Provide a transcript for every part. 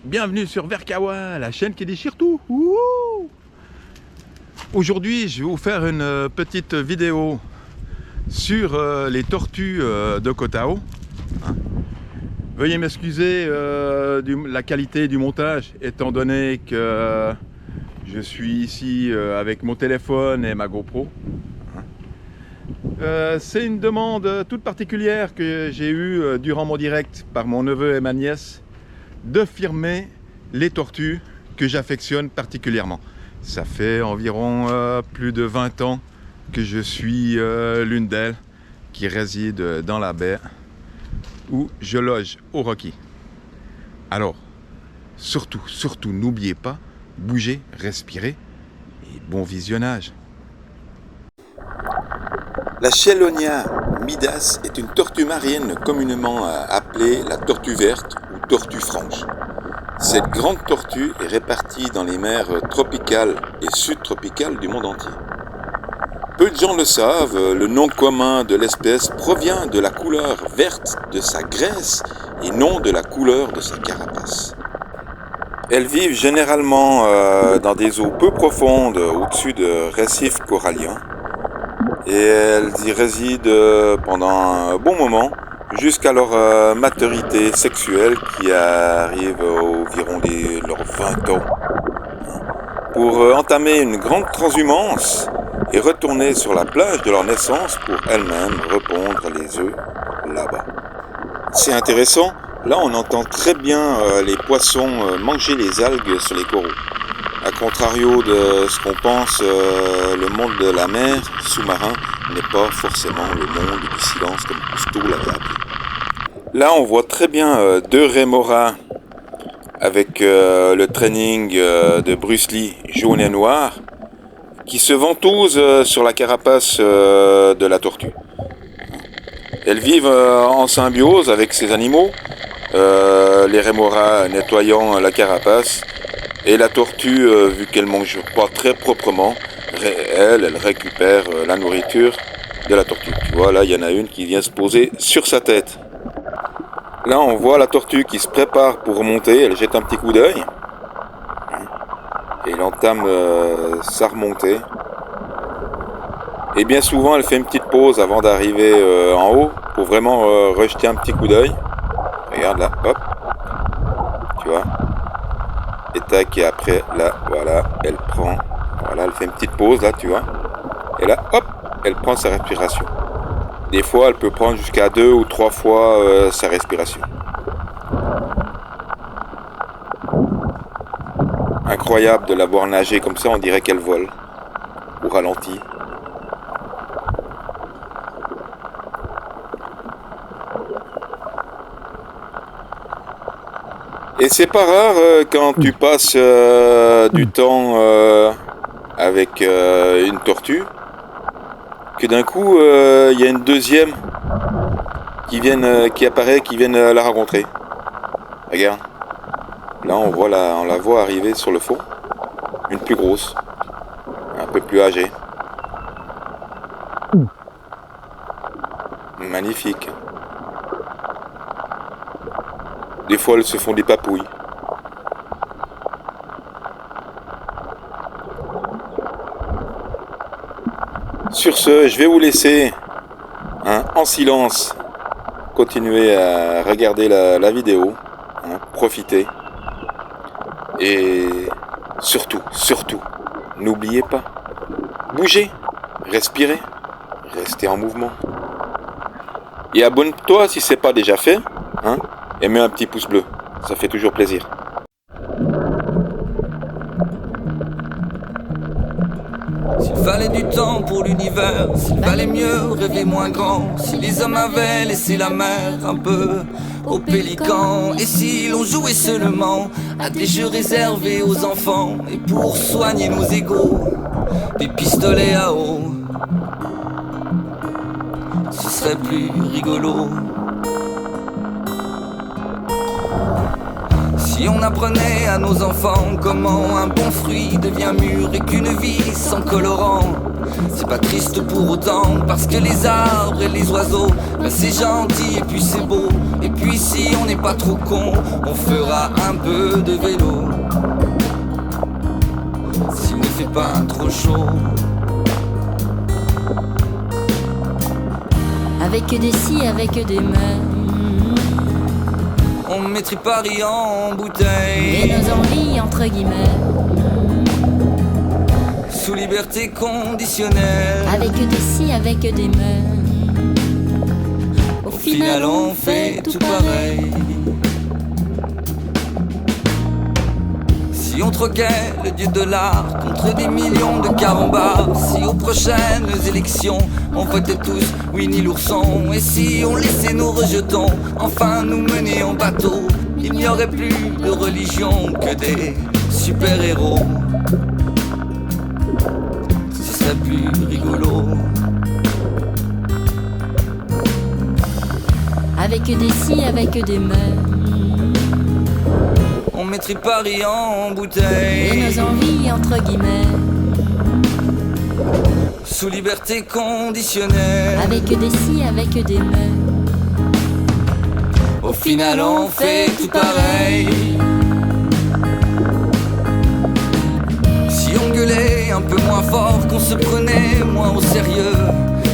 bienvenue sur Verkawa, la chaîne qui déchire tout. Aujourd'hui, je vais vous faire une petite vidéo sur les tortues de Koh Tao. Veuillez m'excuser la qualité du montage, étant donné que je suis ici avec mon téléphone et ma GoPro. C'est une demande toute particulière que j'ai eue durant mon direct par mon neveu et ma nièce de filmer les tortues que j'affectionne particulièrement. Ça fait environ plus de 20 ans que je suis l'une d'elles qui réside dans la baie où je loge au Rocky. Alors, surtout, n'oubliez pas, bougez, respirez et bon visionnage. La Chelonia midas est une tortue marine communément appelée la tortue verte ou tortue franche. Cette grande tortue est répartie dans les mers tropicales et subtropicales du monde entier. Peu de gens le savent, le nom commun de l'espèce provient de la couleur verte de sa graisse et non de la couleur de sa carapace. Elles vivent généralement dans des eaux peu profondes au-dessus de récifs coralliens. Et elles y résident pendant un bon moment, jusqu'à leur maturité sexuelle qui arrive environ leurs 20 ans, pour entamer une grande transhumance et retourner sur la plage de leur naissance pour elles-mêmes répondre les œufs là-bas. C'est intéressant, là on entend très bien les poissons manger les algues sur les coraux. A contrario de ce qu'on pense, le monde de la mer sous-marin n'est pas forcément le monde du silence comme Cousteau l'avait appelé. Là, on voit très bien deux rémoras avec le training de Bruce Lee jaune et noir qui se ventousent sur la carapace de la tortue. Elles vivent en symbiose avec ces animaux, les rémoras nettoyant la carapace. Et la tortue, vu qu'elle mange pas très proprement, elle récupère la nourriture de la tortue. Tu vois, là, il y en a une qui vient se poser sur sa tête. Là, on voit la tortue qui se prépare pour remonter. Elle jette un petit coup d'œil. Et elle entame sa remontée. Et bien souvent, elle fait une petite pause avant d'arriver en haut pour vraiment rejeter un petit coup d'œil. Regarde là, hop. Tu vois. Et tac, et après, là, voilà, elle prend, voilà, elle fait une petite pause, là, tu vois. Et là, hop, elle prend sa respiration. Des fois, elle peut prendre jusqu'à 2 ou 3 fois sa respiration. Incroyable de la voir nager comme ça, on dirait qu'elle vole, au ralenti. Et c'est pas rare quand tu passes du temps avec une tortue, que d'un coup il y a une deuxième qui apparaît, qui vienne la rencontrer. Regarde, là on la voit arriver sur le fond, une plus grosse, un peu plus âgée. Magnifique. Des fois, elles se font des papouilles. Sur ce, je vais vous laisser en silence continuer à regarder la vidéo, profiter. Et surtout, n'oubliez pas, bougez, respirez, restez en mouvement. Et abonne-toi si ce n'est pas déjà fait, et mets un petit pouce bleu, ça fait toujours plaisir. S'il fallait du temps pour l'univers, s'il valait mieux rêver moins grand, si les hommes avaient laissé la mer un peu aux pélicans, et si l'on jouait seulement à des jeux réservés aux enfants, et pour soigner nos égos, des pistolets à eau, ce serait plus rigolo. Si on apprenait à nos enfants comment un bon fruit devient mûr et qu'une vie sans colorant, c'est pas triste pour autant, parce que les arbres et les oiseaux, ben c'est gentil et puis c'est beau. Et puis si on n'est pas trop con, on fera un peu de vélo, s'il ne fait pas trop chaud. Avec des si, avec des mais, on mettrait Paris en bouteille et nos envies entre guillemets, sous liberté conditionnelle. avec des si, avec des mais, Au final on fait tout pareil. Si on troquait le dieu de l'art contre des millions de carambars, si aux prochaines élections on votait tous Winnie l'ourson, et si on laissait nos rejetons enfin nous mener en bateau, il n'y aurait plus de religion que des super-héros. Ce serait plus rigolo. avec des si, avec des mais, On mettrait Paris en et bouteille nos envies entre guillemets, sous liberté conditionnelle. avec des si, avec des mais, Au final on fait tout pareil. Si on gueulait un peu moins fort, qu'on se prenait moins au sérieux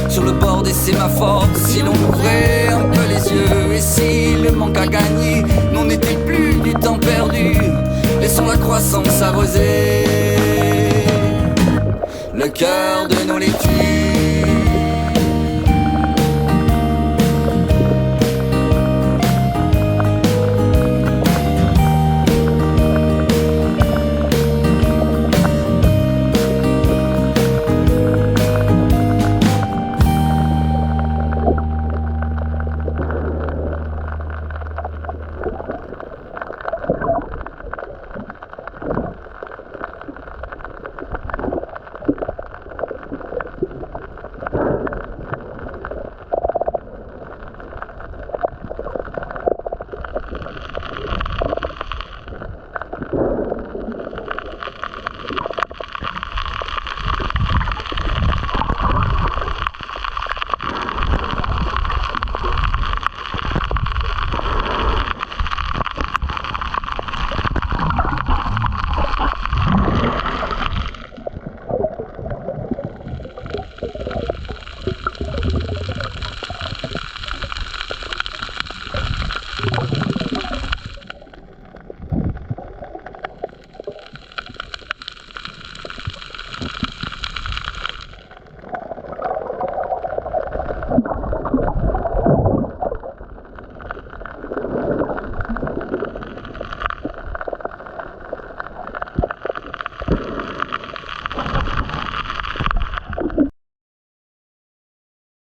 sur le bord des sémaphores, si l'on ouvrait un peu les yeux, et si le manque à gagner n'en était plus du temps perdu, laissons la croissance arroser le cœur